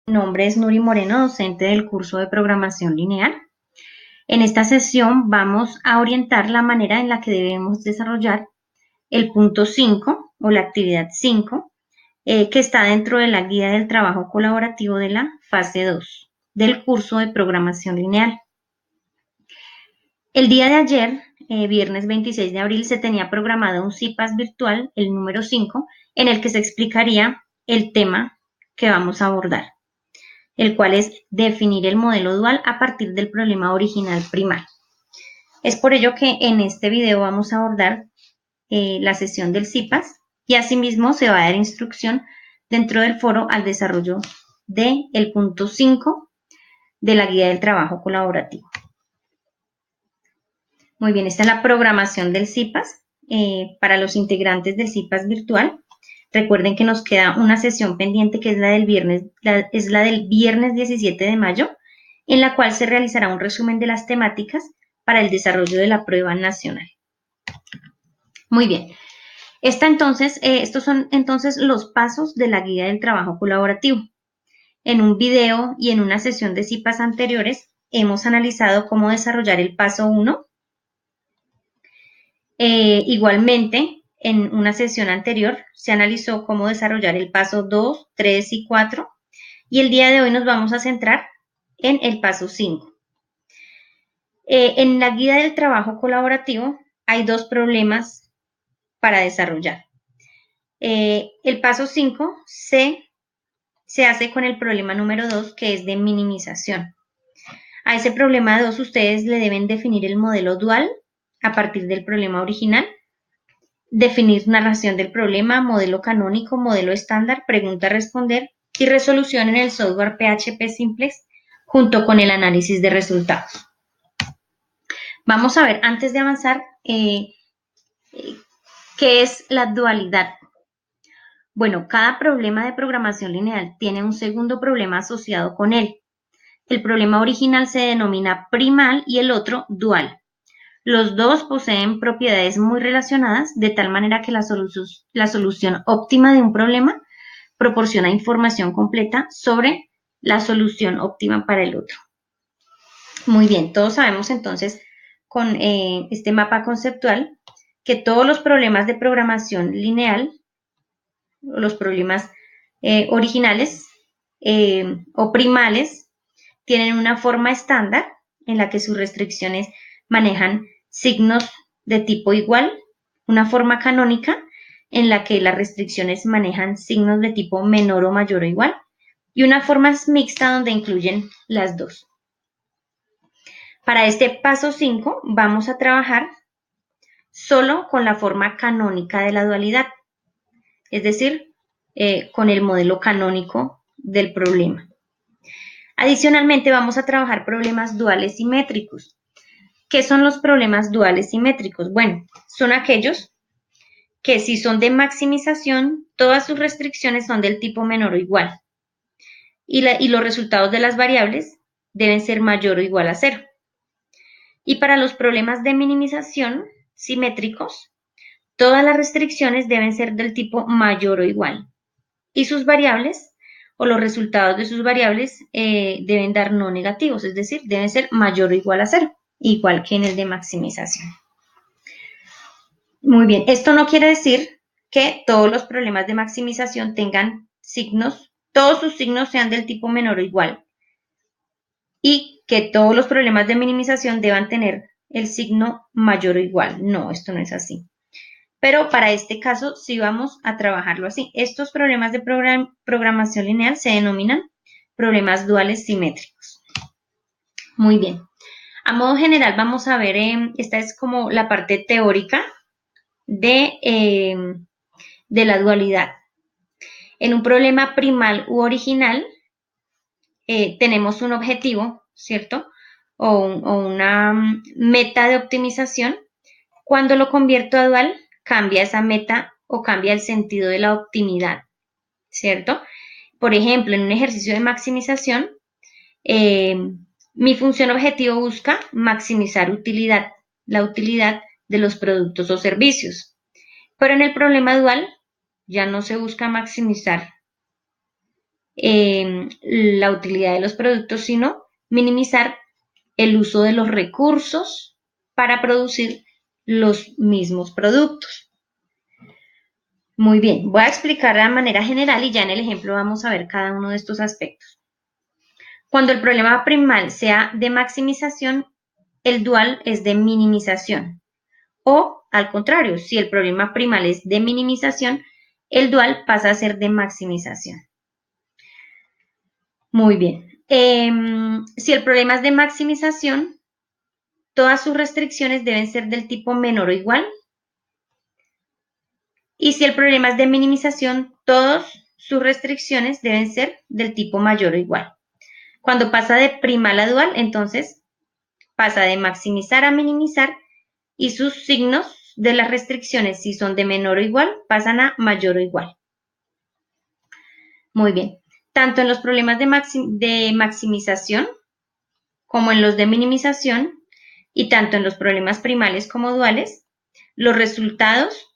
Mi nombre es Nuri Moreno, docente del curso de programación lineal. En esta sesión vamos a orientar la manera en la que debemos desarrollar el punto 5 o la actividad 5, que está dentro de la guía del trabajo colaborativo de la fase 2 del curso de programación lineal. El día de ayer, viernes 26 de abril, se tenía programado un CIPAS virtual, el número 5, en el que se explicaría el tema que vamos a abordar, el cual es definir el modelo dual a partir del problema original primal. Es por ello que en este video vamos a abordar la sesión del CIPAS y asimismo se va a dar instrucción dentro del foro al desarrollo del punto 5 de la guía del trabajo colaborativo. Muy bien, esta es la programación del CIPAS para los integrantes del CIPAS virtual. Recuerden que nos queda una sesión pendiente que es la del viernes 17 de mayo, en la cual se realizará un resumen de las temáticas para el desarrollo de la prueba nacional. Muy bien, estos son entonces los pasos de la guía del trabajo colaborativo. En un video y en una sesión de CIPAS anteriores hemos analizado cómo desarrollar el paso 1. Igualmente, en una sesión anterior se analizó cómo desarrollar el paso 2, 3 y 4 y el día de hoy nos vamos a centrar en el paso 5. En la guía del trabajo colaborativo hay dos problemas para desarrollar. El paso 5 se hace con el problema número 2, que es de minimización. A ese problema 2 ustedes le deben definir el modelo dual a partir del problema original, definir narración del problema, modelo canónico, modelo estándar, pregunta a responder y resolución en el software PHP Simplex junto con el análisis de resultados. Vamos a ver, antes de avanzar, ¿qué es la dualidad? Bueno, cada problema de programación lineal tiene un segundo problema asociado con él. El problema original se denomina primal y el otro dual. Los dos poseen propiedades muy relacionadas, de tal manera que la solución óptima de un problema proporciona información completa sobre la solución óptima para el otro. Muy bien, todos sabemos entonces con este mapa conceptual que todos los problemas de programación lineal, los problemas originales o primales, tienen una forma estándar en la que sus restricciones manejan signos de tipo igual, una forma canónica en la que las restricciones manejan signos de tipo menor o mayor o igual, y una forma mixta donde incluyen las dos. Para este paso 5 vamos a trabajar solo con la forma canónica de la dualidad, es decir, con el modelo canónico del problema. Adicionalmente vamos a trabajar problemas duales simétricos. ¿Qué son los problemas duales simétricos? Bueno, son aquellos que si son de maximización, todas sus restricciones son del tipo menor o igual. Y los resultados de las variables deben ser mayor o igual a 0. Y para los problemas de minimización simétricos, todas las restricciones deben ser del tipo mayor o igual. Y sus variables o los resultados de sus variables deben dar no negativos, es decir, deben ser mayor o igual a 0, igual que en el de maximización. Muy bien, esto no quiere decir que todos los problemas de maximización tengan signos, todos sus signos sean del tipo menor o igual, y que todos los problemas de minimización deban tener el signo mayor o igual. No, esto no es así. Pero para este caso sí vamos a trabajarlo así. Estos problemas de programación lineal se denominan problemas duales simétricos. Muy bien. A modo general vamos a ver, esta es como la parte teórica de la dualidad. En un problema primal u original tenemos un objetivo, ¿cierto? O una meta de optimización. Cuando lo convierto a dual, cambia esa meta o cambia el sentido de la optimidad, ¿cierto? Por ejemplo, en un ejercicio de maximización, mi función objetivo busca maximizar utilidad, la utilidad de los productos o servicios. Pero en el problema dual ya no se busca maximizar la utilidad de los productos, sino minimizar el uso de los recursos para producir los mismos productos. Muy bien, voy a explicar de manera general y ya en el ejemplo vamos a ver cada uno de estos aspectos. Cuando el problema primal sea de maximización, el dual es de minimización. O, al contrario, si el problema primal es de minimización, el dual pasa a ser de maximización. Muy bien. Si el problema es de maximización, todas sus restricciones deben ser del tipo menor o igual. Y si el problema es de minimización, todas sus restricciones deben ser del tipo mayor o igual. Cuando pasa de primal a dual, entonces pasa de maximizar a minimizar y sus signos de las restricciones, si son de menor o igual, pasan a mayor o igual. Muy bien. Tanto en los problemas de maximización como en los de minimización y tanto en los problemas primales como duales, los resultados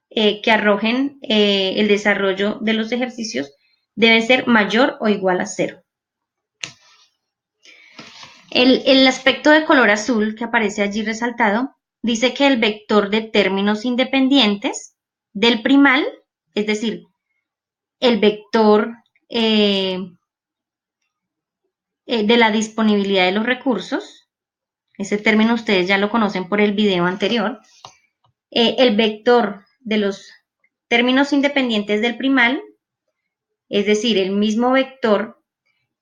que arrojen el desarrollo de los ejercicios deben ser mayor o igual a 0. El aspecto de color azul que aparece allí resaltado dice que el vector de términos independientes del primal, es decir, el vector de la disponibilidad de los recursos, ese término ustedes ya lo conocen por el video anterior, el vector de los términos independientes del primal, es decir, el mismo vector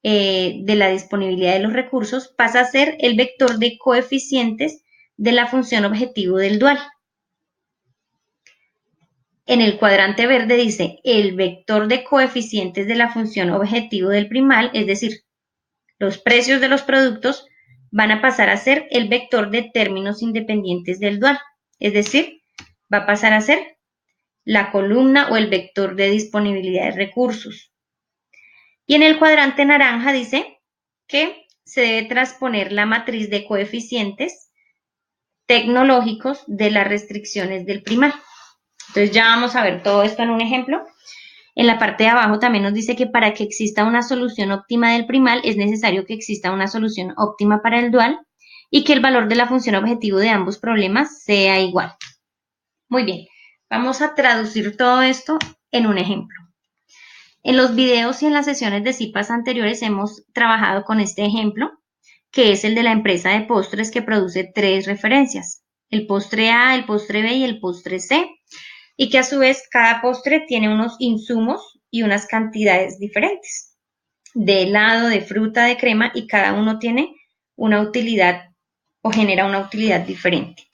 de la disponibilidad de los recursos, pasa a ser el vector de coeficientes de la función objetivo del dual. En el cuadrante verde dice el vector de coeficientes de la función objetivo del primal, es decir, los precios de los productos van a pasar a ser el vector de términos independientes del dual, es decir, va a pasar a ser la columna o el vector de disponibilidad de recursos. Y en el cuadrante naranja dice que se debe transponer la matriz de coeficientes tecnológicos de las restricciones del primal. Entonces ya vamos a ver todo esto en un ejemplo. En la parte de abajo también nos dice que para que exista una solución óptima del primal es necesario que exista una solución óptima para el dual y que el valor de la función objetivo de ambos problemas sea igual. Muy bien, vamos a traducir todo esto en un ejemplo. En los videos y en las sesiones de CIPAS anteriores hemos trabajado con este ejemplo, que es el de la empresa de postres que produce 3 referencias, el postre A, el postre B y el postre C, y que a su vez cada postre tiene unos insumos y unas cantidades diferentes, de helado, de fruta, de crema, y cada uno tiene una utilidad o genera una utilidad diferente.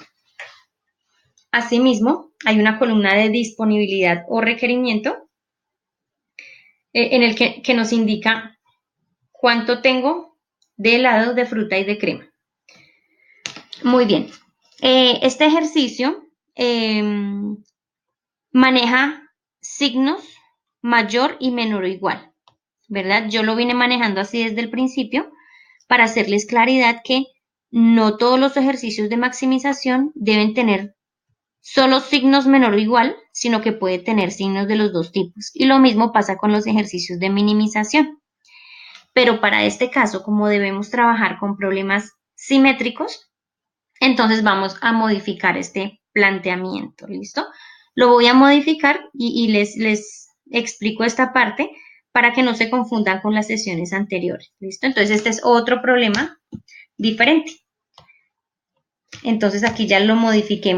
Asimismo, hay una columna de disponibilidad o requerimiento en el que nos indica cuánto tengo de helado, de fruta y de crema. Muy bien. Este ejercicio maneja signos mayor y menor o igual, ¿verdad? Yo lo vine manejando así desde el principio para hacerles claridad que no todos los ejercicios de maximización deben tener solo signos menor o igual, sino que puede tener signos de los dos tipos. Y lo mismo pasa con los ejercicios de minimización. Pero para este caso, como debemos trabajar con problemas simétricos, entonces vamos a modificar este planteamiento, ¿listo? Lo voy a modificar y les explico esta parte para que no se confundan con las sesiones anteriores, ¿listo? Entonces este es otro problema diferente. Entonces aquí ya lo modifiqué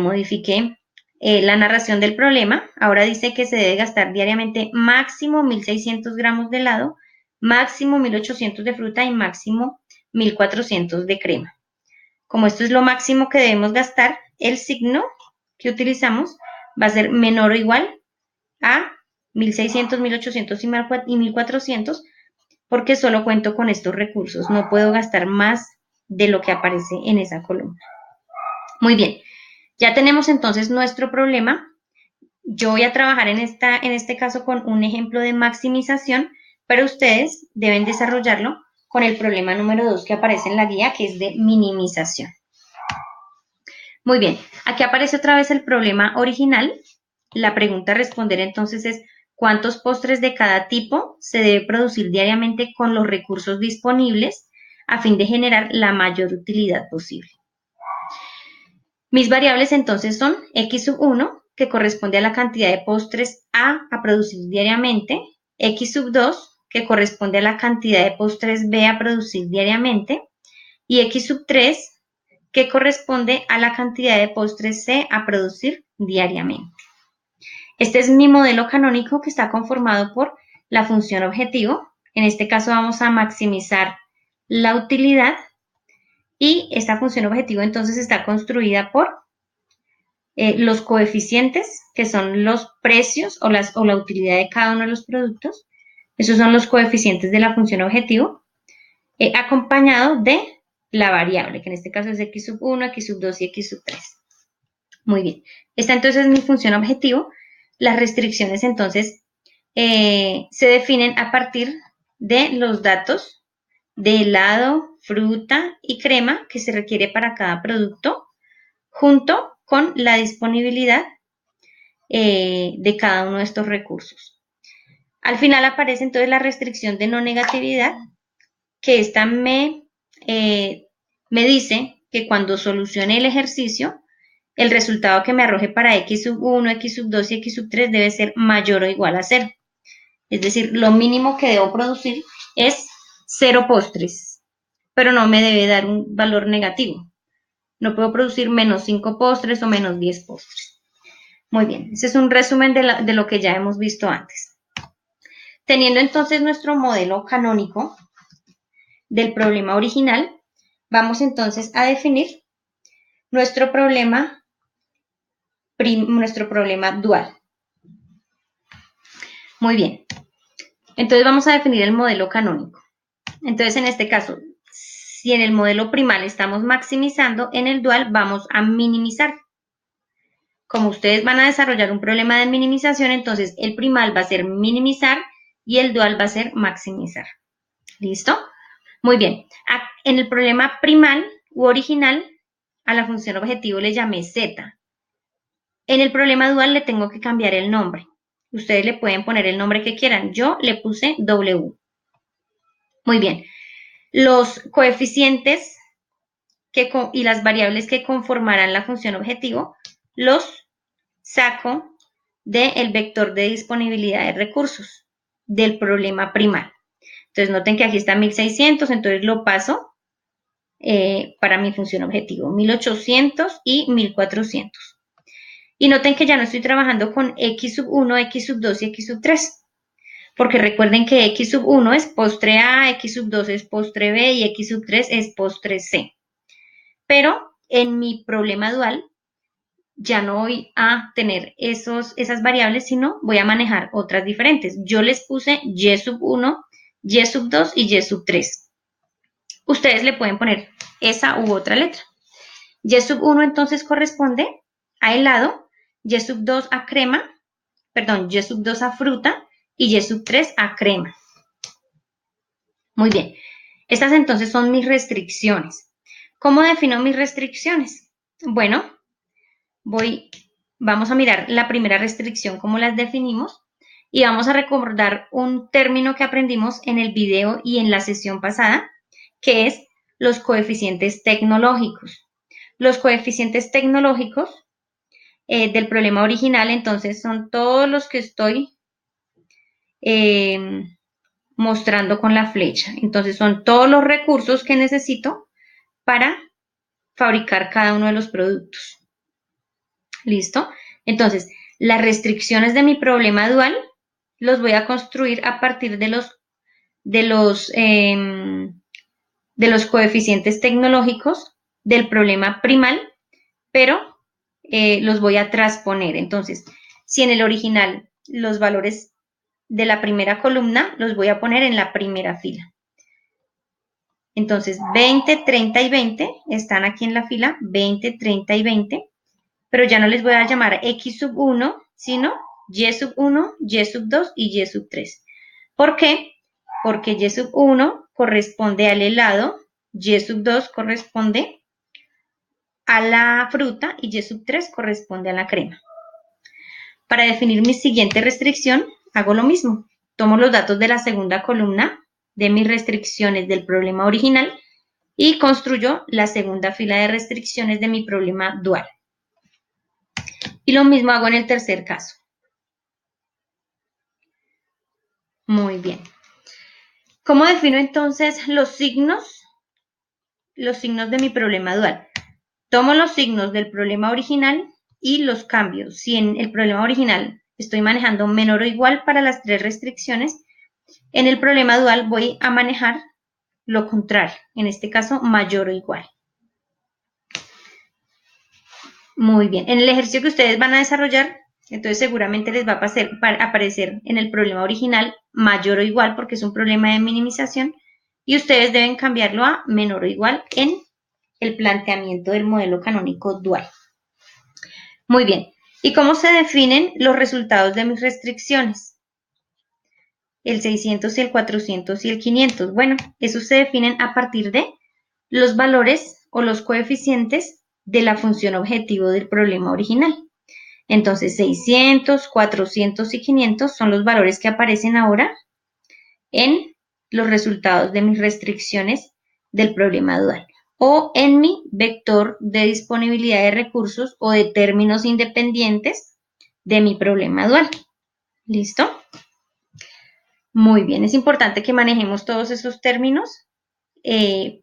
la narración del problema. Ahora dice que se debe gastar diariamente máximo 1.600 gramos de helado, máximo 1.800 de fruta y máximo 1.400 de crema. Como esto es lo máximo que debemos gastar, el signo que utilizamos va a ser menor o igual a 1.600, 1.800 y 1.400 porque solo cuento con estos recursos. No puedo gastar más de lo que aparece en esa columna. Muy bien, ya tenemos entonces nuestro problema. Yo voy a trabajar en este caso con un ejemplo de maximización, pero ustedes deben desarrollarlo con el problema número 2 que aparece en la guía, que es de minimización. Muy bien, aquí aparece otra vez el problema original. La pregunta a responder entonces es, cuántos postres de cada tipo se debe producir diariamente con los recursos disponibles a fin de generar la mayor utilidad posible. Mis variables entonces son x sub 1, que corresponde a la cantidad de postres a producir diariamente, x sub 2, que corresponde a la cantidad de postres B a producir diariamente, y x sub 3, que corresponde a la cantidad de postres C a producir diariamente. Este es mi modelo canónico que está conformado por la función objetivo. En este caso vamos a maximizar la utilidad y esta función objetivo entonces está construida por los coeficientes, que son los precios o la utilidad de cada uno de los productos. Esos son los coeficientes de la función objetivo, acompañado de la variable, que en este caso es x sub 1, x sub 2 y x sub 3. Muy bien. Esta entonces es mi función objetivo. Las restricciones entonces se definen a partir de los datos de helado, fruta y crema que se requiere para cada producto, junto con la disponibilidad de cada uno de estos recursos. Al final aparece entonces la restricción de no negatividad, que esta me dice que cuando solucione el ejercicio, el resultado que me arroje para x sub 1, x sub 2 y x sub 3 debe ser mayor o igual a 0. Es decir, lo mínimo que debo producir es 0 postres, pero no me debe dar un valor negativo. No puedo producir menos 5 postres o menos 10 postres. Muy bien, ese es un resumen de lo que ya hemos visto antes. Teniendo entonces nuestro modelo canónico del problema original, vamos entonces a definir nuestro problema dual. Muy bien, entonces vamos a definir el modelo canónico. Entonces en este caso, si en el modelo primal estamos maximizando, en el dual vamos a minimizar. Como ustedes van a desarrollar un problema de minimización, entonces el primal va a ser minimizar y el dual va a ser maximizar. ¿Listo? Muy bien. En el problema primal u original, a la función objetivo le llamé z. En el problema dual le tengo que cambiar el nombre. Ustedes le pueden poner el nombre que quieran. Yo le puse w. Muy bien. Los coeficientes y las variables que conformarán la función objetivo los saco del vector de disponibilidad de recursos del problema primal. Entonces noten que aquí está 1600, entonces lo paso para mi función objetivo, 1800 y 1400. Y noten que ya no estoy trabajando con x sub 1, x sub 2 y x sub 3, porque recuerden que x sub 1 es postre A, x sub 2 es postre B y x sub 3 es postre C. Pero en mi problema dual ya no voy a tener esas variables, sino voy a manejar otras diferentes. Yo les puse y sub 1, y sub 2 y y sub 3. Ustedes le pueden poner esa u otra letra. Y sub 1 entonces corresponde a helado, y sub 2 a crema, perdón, y sub 2 a fruta y y sub 3 a crema. Muy bien. Estas entonces son mis restricciones. ¿Cómo defino mis restricciones? Bueno, vamos a mirar la primera restricción, cómo las definimos, y vamos a recordar un término que aprendimos en el video y en la sesión pasada, que es los coeficientes tecnológicos. Los coeficientes tecnológicos del problema original, entonces, son todos los que estoy mostrando con la flecha. Entonces, son todos los recursos que necesito para fabricar cada uno de los productos. ¿Listo? Entonces, las restricciones de mi problema dual los voy a construir a partir de los coeficientes tecnológicos del problema primal, pero los voy a transponer. Entonces, si en el original los valores de la primera columna los voy a poner en la primera fila. Entonces, 20, 30 y 20 están aquí en la fila, 20, 30 y 20, pero ya no les voy a llamar x sub 1, sino y sub 1, y sub 2 y y sub 3. ¿Por qué? Porque y sub 1 corresponde al helado, y sub 2 corresponde a la fruta y y sub 3 corresponde a la crema. Para definir mi siguiente restricción, hago lo mismo. Tomo los datos de la segunda columna de mis restricciones del problema original y construyo la segunda fila de restricciones de mi problema dual. Y lo mismo hago en el tercer caso. Muy bien. ¿Cómo defino entonces los signos de mi problema dual? Tomo los signos del problema original y los cambio. Si en el problema original estoy manejando menor o igual para las tres restricciones, en el problema dual voy a manejar lo contrario, en este caso mayor o igual. Muy bien, en el ejercicio que ustedes van a desarrollar, entonces seguramente les va a aparecer en el problema original mayor o igual porque es un problema de minimización y ustedes deben cambiarlo a menor o igual en el planteamiento del modelo canónico dual. Muy bien, ¿y cómo se definen los resultados de mis restricciones? El 600 y el 400 y el 500. Bueno, esos se definen a partir de los valores o los coeficientes de la función objetivo del problema original. Entonces, 600, 400 y 500 son los valores que aparecen ahora en los resultados de mis restricciones del problema dual o en mi vector de disponibilidad de recursos o de términos independientes de mi problema dual. ¿Listo? Muy bien, es importante que manejemos todos esos términos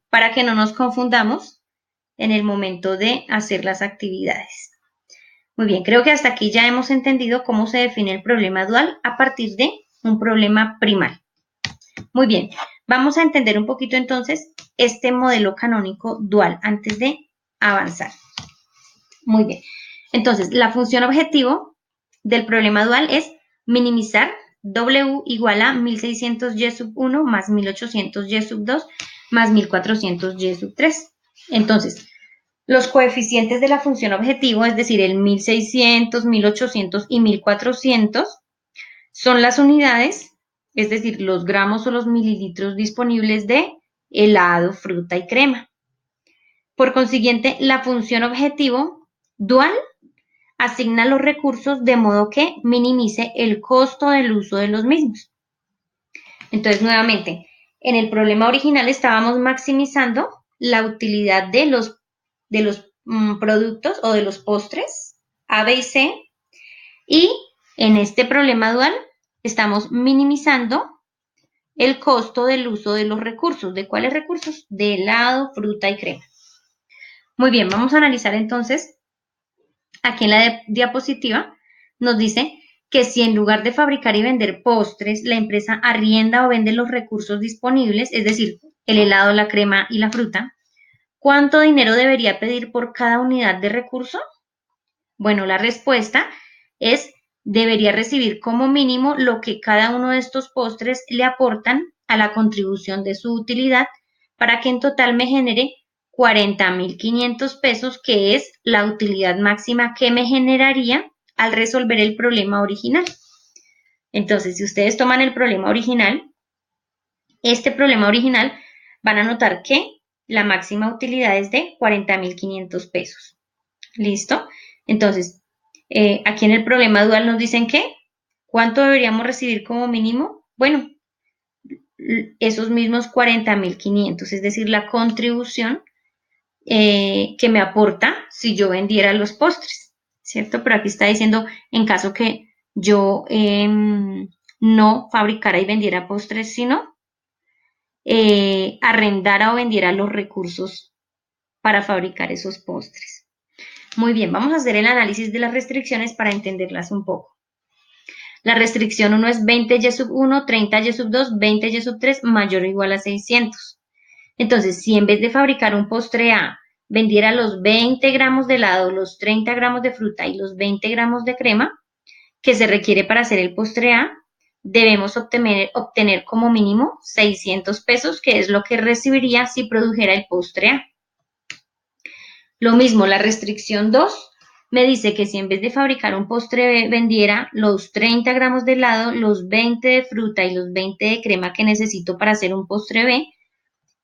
para que no nos confundamos en el momento de hacer las actividades. Muy bien, creo que hasta aquí ya hemos entendido cómo se define el problema dual a partir de un problema primal. Muy bien, vamos a entender un poquito entonces este modelo canónico dual antes de avanzar. Muy bien, entonces la función objetivo del problema dual es minimizar W igual a 1600y sub 1 más 1800y sub 2 más 1400y sub 3. Entonces, los coeficientes de la función objetivo, es decir, el 1600, 1800 y 1400, son las unidades, es decir, los gramos o los mililitros disponibles de helado, fruta y crema. Por consiguiente, la función objetivo dual asigna los recursos de modo que minimice el costo del uso de los mismos. Entonces, nuevamente, en el problema original estábamos maximizando la utilidad de los productos o de los postres A, B y C, y en este problema dual estamos minimizando el costo del uso de los recursos. ¿De cuáles recursos? De helado, fruta y crema. Muy bien, vamos a analizar entonces, aquí en la diapositiva nos dice que si en lugar de fabricar y vender postres, la empresa arrienda o vende los recursos disponibles, es decir, el helado, la crema y la fruta, ¿cuánto dinero debería pedir por cada unidad de recurso? Bueno, la respuesta es debería recibir como mínimo lo que cada uno de estos postres le aportan a la contribución de su utilidad para que en total me genere 40.500 pesos, que es la utilidad máxima que me generaría al resolver el problema original. Entonces, si ustedes toman el problema original, este problema original, van a notar que la máxima utilidad es de 40.500 pesos. ¿Listo? Entonces, aquí en el problema dual nos dicen que, ¿cuánto deberíamos recibir como mínimo? Bueno, esos mismos 40.500, es decir, la contribución que me aporta si yo vendiera los postres, ¿cierto? Pero aquí está diciendo en caso que yo no fabricara y vendiera postres, sino arrendara o vendiera los recursos para fabricar esos postres. Muy bien, vamos a hacer el análisis de las restricciones para entenderlas un poco. La restricción 1 es 20y sub 1, 30y sub 2, 20y sub 3 mayor o igual a 600. Entonces, si en vez de fabricar un postre A, vendiera los 20 gramos de helado, los 30 gramos de fruta y los 20 gramos de crema que se requiere para hacer el postre A, debemos obtener como mínimo 600 pesos, que es lo que recibiría si produjera el postre A. Lo mismo, la restricción 2 me dice que si en vez de fabricar un postre B vendiera los 30 gramos de helado, los 20 de fruta y los 20 de crema que necesito para hacer un postre B,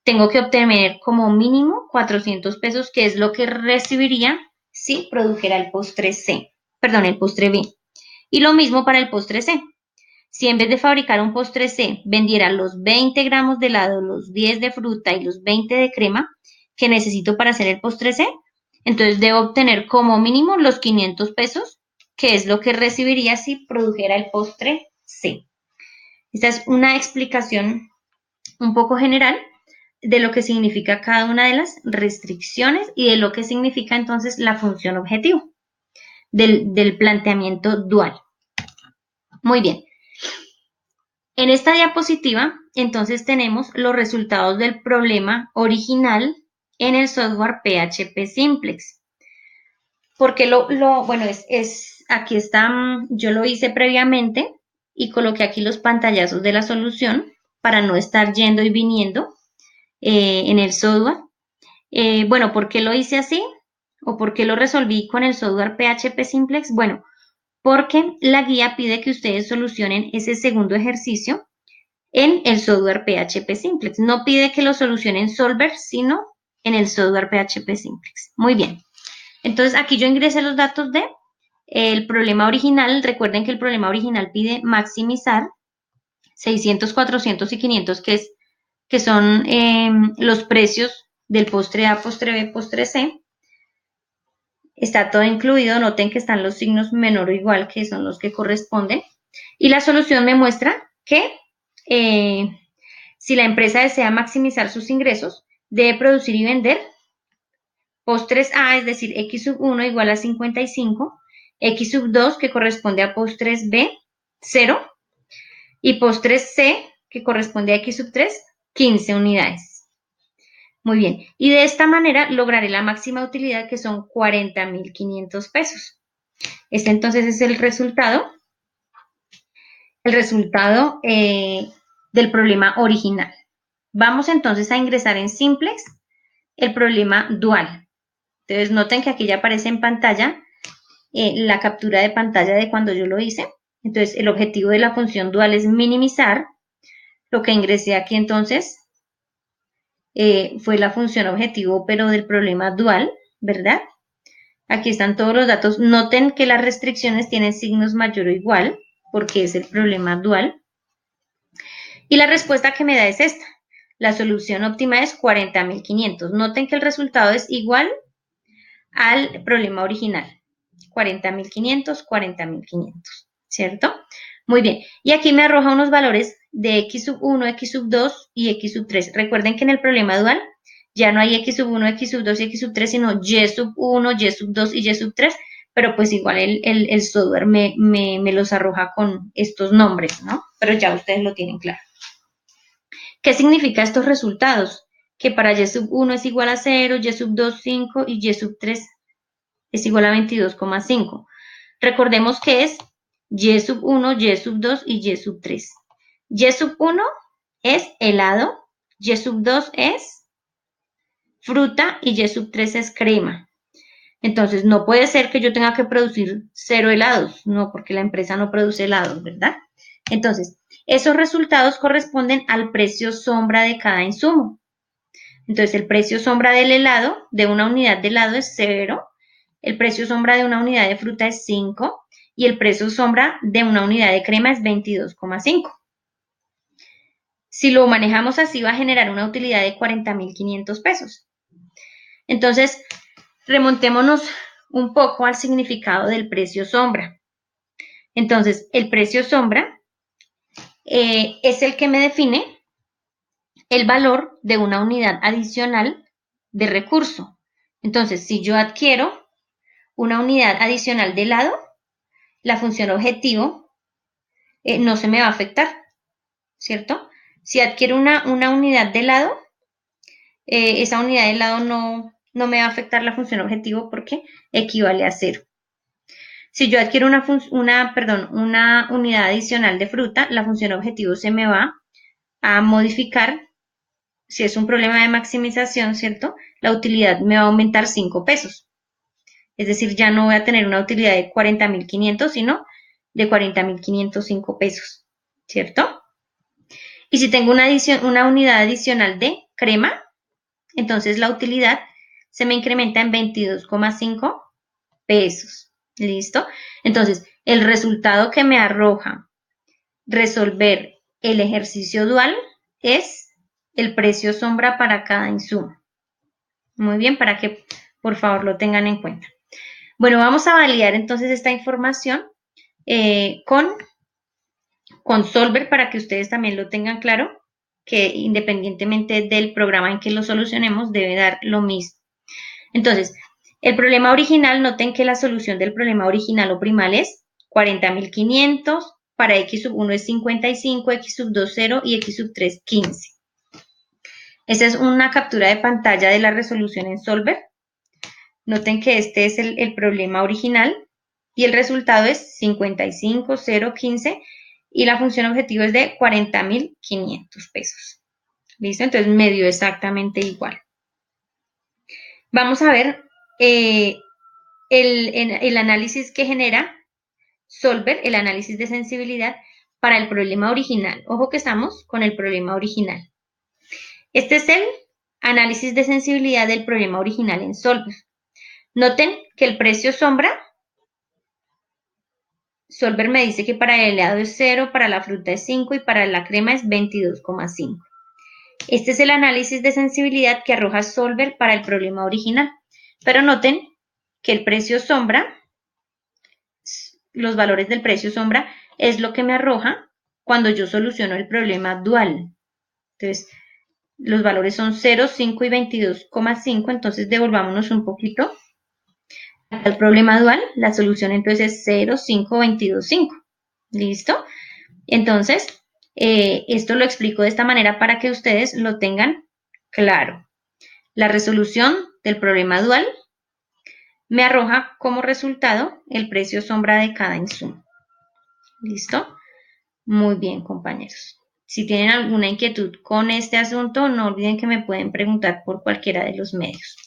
tengo que obtener como mínimo 400 pesos, que es lo que recibiría si produjera el postre C, perdón, el postre B. Y lo mismo para el postre C. Si en vez de fabricar un postre C vendiera los 20 gramos de helado, los 10 de fruta y los 20 de crema que necesito para hacer el postre C, entonces debo obtener como mínimo los 500 pesos, que es lo que recibiría si produjera el postre C. Esta es una explicación un poco general de lo que significa cada una de las restricciones y de lo que significa entonces la función objetivo del planteamiento dual. Muy bien. En esta diapositiva, entonces tenemos los resultados del problema original en el software PHP Simplex. Porque bueno, aquí está, yo lo hice previamente y coloqué aquí los pantallazos de la solución para no estar yendo y viniendo en el software. Bueno, ¿por qué lo hice así? ¿O por qué lo resolví con el software PHP Simplex? Bueno, porque la guía pide que ustedes solucionen ese segundo ejercicio en el software PHP Simplex. No pide que lo solucionen en Solver, sino en el software PHP Simplex. Muy bien. Entonces, aquí yo ingresé los datos de el problema original. Recuerden que el problema original pide maximizar 600, 400 y 500, que son los precios del postre A, postre B, postre C. Está todo incluido. Noten que están los signos menor o igual, que son los que corresponden. Y la solución me muestra que si la empresa desea maximizar sus ingresos, debe producir y vender postres A, es decir, X sub 1 igual a 55, X sub 2 que corresponde a postres B, 0, y postres C que corresponde a X sub 3, 15 unidades. Muy bien, y de esta manera lograré la máxima utilidad, que son 40.500 pesos. Este entonces es el resultado del problema original. Vamos entonces a ingresar en Simplex el problema dual. Entonces noten que aquí ya aparece en pantalla la captura de pantalla de cuando yo lo hice. Entonces el objetivo de la función dual es minimizar. Lo que ingresé aquí entonces fue la función objetivo, pero del problema dual, ¿verdad? Aquí están todos los datos. Noten que las restricciones tienen signos mayor o igual, porque es el problema dual. Y la respuesta que me da es esta. La solución óptima es 40.500. Noten que el resultado es igual al problema original. 40.500, 40.500, ¿cierto? Muy bien. Y aquí me arroja unos valores de X sub 1, X sub 2 y X sub 3. Recuerden que en el problema dual ya no hay X sub 1, X sub 2 y X sub 3, sino Y sub 1, Y sub 2 y Y sub 3, pero pues igual el software me los arroja con estos nombres, ¿no? Pero ya ustedes lo tienen claro. ¿Qué significa estos resultados? Que para Y sub 1 es igual a 0, Y sub 2, 5 y Y sub 3 es igual a 22,5. Recordemos que es Y sub 1, Y sub 2 y Y sub 3. Y sub 1 es helado, Y sub 2 es fruta y Y sub 3 es crema. Entonces, no puede ser que yo tenga que producir 0 helados, no, porque la empresa no produce helados, ¿verdad? Entonces, esos resultados corresponden al precio sombra de cada insumo. Entonces, el precio sombra del helado, de una unidad de helado, es 0, el precio sombra de una unidad de fruta es 5 y el precio sombra de una unidad de crema es 22,5. Si lo manejamos así, va a generar una utilidad de 40.500 pesos. Entonces, remontémonos un poco al significado del precio sombra. Entonces, el precio sombra es el que me define el valor de una unidad adicional de recurso. Entonces, si yo adquiero una unidad adicional de helado, la función objetivo no se me va a afectar, ¿cierto? Si adquiero una unidad de helado, esa unidad de helado no me va a afectar la función objetivo porque equivale a 0. Si yo adquiero una unidad adicional de fruta, la función objetivo se me va a modificar. Si es un problema de maximización, ¿cierto? La utilidad me va a aumentar 5 pesos. Es decir, ya no voy a tener una utilidad de 40.500, sino de 40.505 pesos, ¿cierto? Y si tengo una unidad adicional de crema, entonces la utilidad se me incrementa en 22,5 pesos. ¿Listo? Entonces, el resultado que me arroja resolver el ejercicio dual es el precio sombra para cada insumo. Muy bien, para que por favor lo tengan en cuenta. Bueno, vamos a validar entonces esta información con Solver para que ustedes también lo tengan claro, que independientemente del programa en que lo solucionemos, debe dar lo mismo. Entonces, el problema original, noten que la solución del problema original o primal es 40.500, para x sub 1 es 55, x sub 2 0 y x sub 3 15. Esa es una captura de pantalla de la resolución en Solver. Noten que este es el problema original y el resultado es 55, 0, 15 y la función objetivo es de 40.500 pesos. ¿Listo? Entonces me dio exactamente igual. Vamos a ver el análisis que genera Solver, el análisis de sensibilidad para el problema original. Ojo que estamos con el problema original. Este es el análisis de sensibilidad del problema original en Solver. Noten que el precio sombra, Solver me dice que para el helado es 0, para la fruta es 5 y para la crema es 22,5. Este es el análisis de sensibilidad que arroja Solver para el problema original. Pero noten que el precio sombra, los valores del precio sombra, es lo que me arroja cuando yo soluciono el problema dual. Entonces, los valores son 0, 5 y 22,5, entonces devolvámonos un poquito al problema dual. La solución entonces es 0, 5, 22, 5. ¿Listo? Entonces, esto lo explico de esta manera para que ustedes lo tengan claro. La resolución del problema dual me arroja como resultado el precio sombra de cada insumo. ¿Listo? Muy bien, compañeros. Si tienen alguna inquietud con este asunto, no olviden que me pueden preguntar por cualquiera de los medios.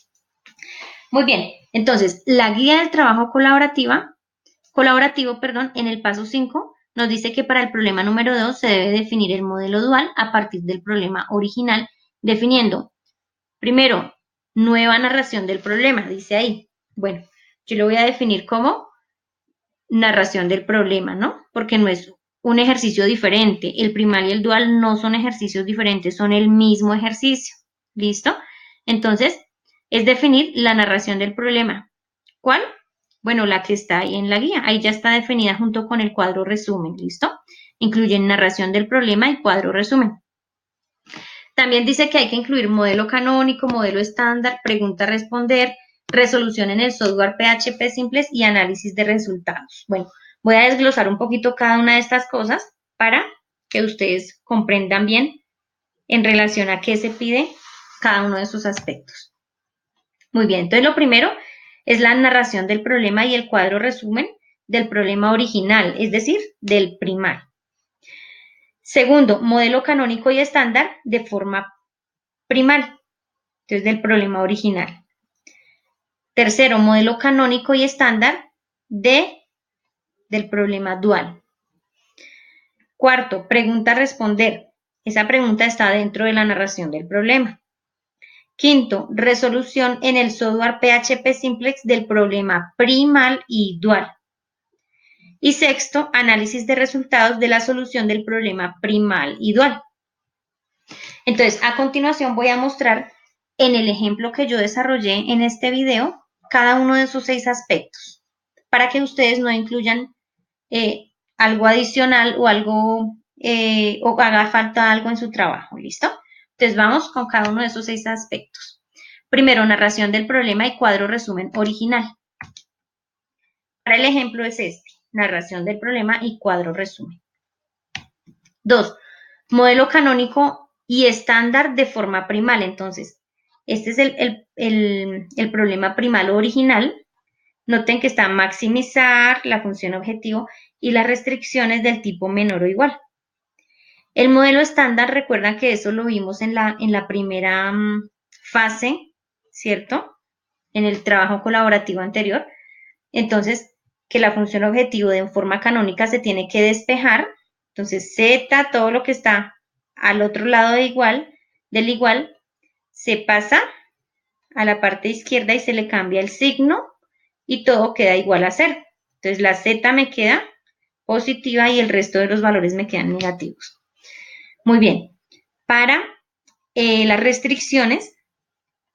Muy bien, entonces, la guía del trabajo colaborativo, en el paso 5, nos dice que para el problema número 2 se debe definir el modelo dual a partir del problema original, definiendo, primero, nueva narración del problema, dice ahí. Bueno, yo lo voy a definir como narración del problema, ¿no? Porque no es un ejercicio diferente. El primal y el dual no son ejercicios diferentes, son el mismo ejercicio. ¿Listo? Entonces, es definir la narración del problema. ¿Cuál? Bueno, la que está ahí en la guía. Ahí ya está definida junto con el cuadro resumen. ¿Listo? Incluyen narración del problema y cuadro resumen. También dice que hay que incluir modelo canónico, modelo estándar, pregunta a responder, resolución en el software PHP simples y análisis de resultados. Bueno, voy a desglosar un poquito cada una de estas cosas para que ustedes comprendan bien en relación a qué se pide cada uno de esos aspectos. Muy bien, entonces lo primero es la narración del problema y el cuadro resumen del problema original, es decir, del primal. Segundo, modelo canónico y estándar de forma primal, entonces del problema original. Tercero, modelo canónico y estándar del problema dual. Cuarto, pregunta a responder. Esa pregunta está dentro de la narración del problema. Quinto, resolución en el software PHP Simplex del problema primal y dual. Y sexto, análisis de resultados de la solución del problema primal y dual. Entonces, a continuación voy a mostrar en el ejemplo que yo desarrollé en este video cada uno de esos 6 aspectos para que ustedes no incluyan algo adicional o algo o haga falta algo en su trabajo, ¿listo? Entonces vamos con cada uno de esos 6 aspectos. Primero, narración del problema y cuadro resumen original. Para el ejemplo es este, narración del problema y cuadro resumen. 2. Modelo canónico y estándar de forma primal. Entonces, este es el problema primal o original. Noten que está maximizar, la función objetivo y las restricciones del tipo menor o igual. El modelo estándar, recuerdan que eso lo vimos en la primera fase, ¿cierto? En el trabajo colaborativo anterior. Entonces, que la función objetivo de forma canónica se tiene que despejar. Entonces, Z, todo lo que está al otro lado del igual, se pasa a la parte izquierda y se le cambia el signo y todo queda igual a 0. Entonces, la Z me queda positiva y el resto de los valores me quedan negativos. Muy bien. Para las restricciones,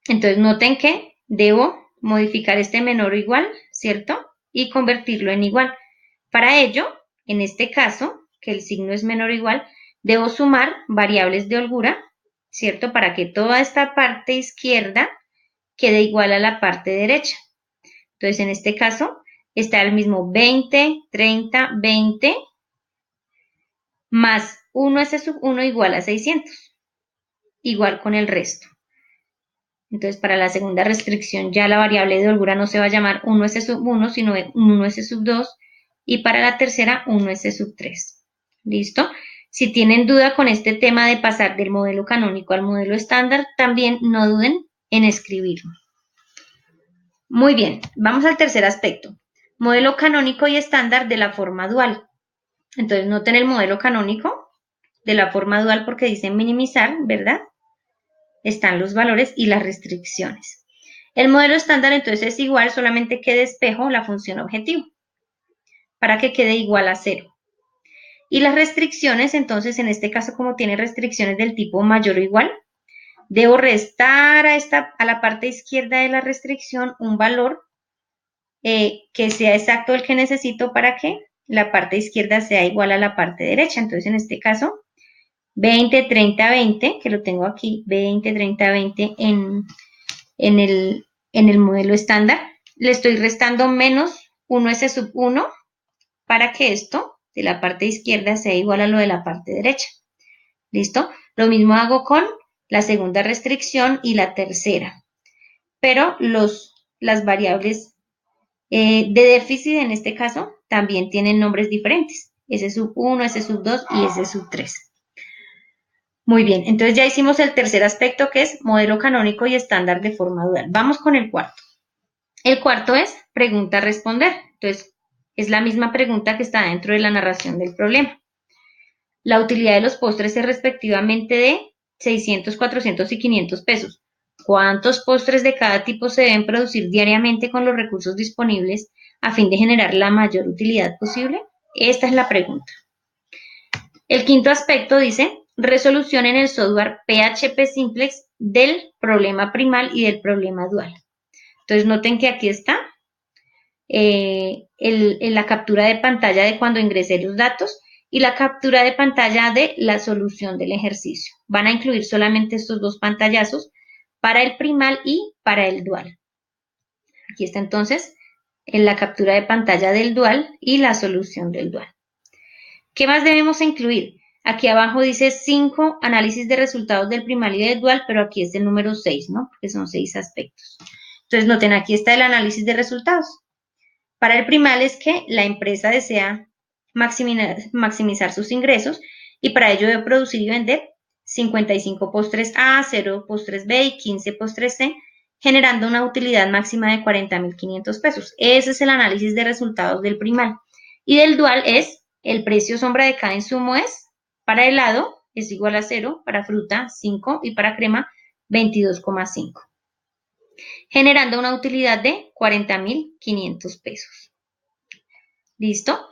entonces noten que debo modificar este menor o igual, ¿cierto? Y convertirlo en igual. Para ello, en este caso, que el signo es menor o igual, debo sumar variables de holgura, ¿cierto? Para que toda esta parte izquierda quede igual a la parte derecha. Entonces, en este caso, está el mismo 20, 30, 20, más 1s sub 1 igual a 600, igual con el resto. Entonces, para la segunda restricción, ya la variable de holgura no se va a llamar 1s sub 1, sino 1s sub 2, y para la tercera, 1s sub 3. ¿Listo? Si tienen duda con este tema de pasar del modelo canónico al modelo estándar, también no duden en escribirlo. Muy bien, vamos al tercer aspecto. Modelo canónico y estándar de la forma dual. Entonces, noten el modelo canónico de la forma dual porque dice minimizar, ¿verdad? Están los valores y las restricciones. El modelo estándar entonces es igual, solamente que despejo la función objetivo para que quede igual a 0. Y las restricciones, entonces en este caso como tiene restricciones del tipo mayor o igual, debo restar a la parte izquierda de la restricción un valor que sea exacto el que necesito para que la parte izquierda sea igual a la parte derecha. Entonces en este caso 20, 30, 20, que lo tengo aquí, 20, 30, 20 en el modelo estándar, le estoy restando menos 1s sub 1 para que esto de la parte izquierda sea igual a lo de la parte derecha. ¿Listo? Lo mismo hago con la segunda restricción y la tercera. Pero las variables de déficit en este caso también tienen nombres diferentes. S sub 1, S sub 2 y S sub 3. Muy bien, entonces ya hicimos el tercer aspecto que es modelo canónico y estándar de forma dual. Vamos con el cuarto. El cuarto es pregunta-responder. Entonces, es la misma pregunta que está dentro de la narración del problema. La utilidad de los postres es respectivamente de 600, 400 y 500 pesos. ¿Cuántos postres de cada tipo se deben producir diariamente con los recursos disponibles a fin de generar la mayor utilidad posible? Esta es la pregunta. El quinto aspecto dice, resolución en el software PHP Simplex del problema primal y del problema dual. Entonces noten que aquí está la captura de pantalla de cuando ingresé los datos y la captura de pantalla de la solución del ejercicio. Van a incluir solamente estos dos pantallazos para el primal y para el dual. Aquí está entonces en la captura de pantalla del dual y la solución del dual. ¿Qué más debemos incluir? Aquí abajo dice 5 análisis de resultados del primal y del dual, pero aquí es el número 6, ¿no? Porque son 6 aspectos. Entonces noten, aquí está el análisis de resultados. Para el primal es que la empresa desea maximizar sus ingresos y para ello debe producir y vender 55 postres A, 0 postres B y 15 postres C, generando una utilidad máxima de 40.500 pesos. Ese es el análisis de resultados del primal. Y del dual es el precio sombra de cada insumo es, para helado es igual a 0, para fruta 5 y para crema 22,5. Generando una utilidad de 40.500 pesos. ¿Listo?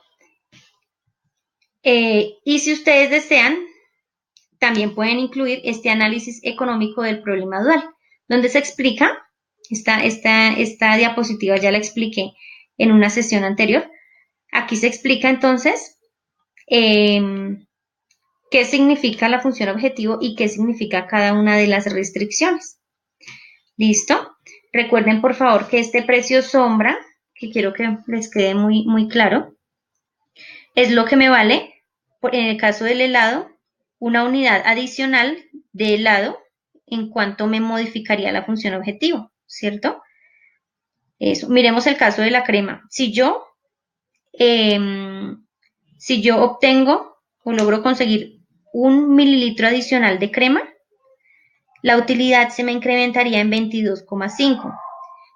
Y si ustedes desean, también pueden incluir este análisis económico del problema dual, donde se explica, esta diapositiva ya la expliqué en una sesión anterior. Aquí se explica entonces qué significa la función objetivo y qué significa cada una de las restricciones. ¿Listo? Recuerden por favor que este precio sombra, que quiero que les quede muy, muy claro, es lo que me vale, en el caso del helado, una unidad adicional de helado en cuanto me modificaría la función objetivo, ¿cierto? Eso. Miremos el caso de la crema. Si yo obtengo o logro conseguir 1 mililitro adicional de crema, la utilidad se me incrementaría en 22,5.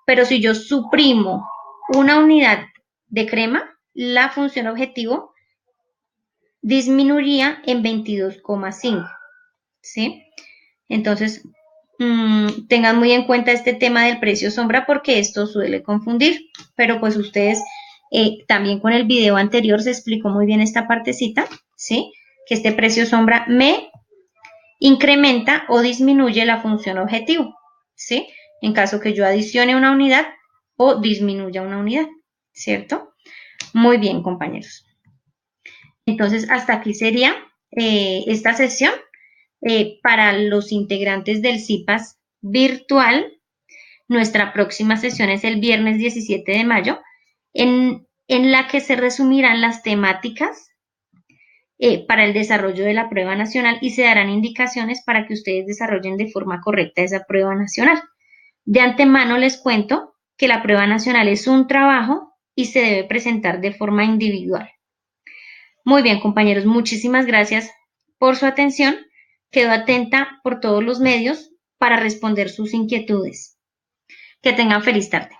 Pero si yo suprimo una unidad de crema, la función objetivo disminuiría en 22,5. ¿Sí? Entonces, tengan muy en cuenta este tema del precio sombra porque esto suele confundir, pero pues ustedes También con el video anterior se explicó muy bien esta partecita, ¿sí? Que este precio sombra me incrementa o disminuye la función objetivo, ¿sí? En caso que yo adicione una unidad o disminuya una unidad, ¿cierto? Muy bien, compañeros. Entonces, hasta aquí sería esta sesión para los integrantes del CIPAS virtual. Nuestra próxima sesión es el viernes 17 de mayo, en la que se resumirán las temáticas para el desarrollo de la prueba nacional y se darán indicaciones para que ustedes desarrollen de forma correcta esa prueba nacional. De antemano les cuento que la prueba nacional es un trabajo y se debe presentar de forma individual. Muy bien, compañeros, muchísimas gracias por su atención. Quedo atenta por todos los medios para responder sus inquietudes. Que tengan feliz tarde.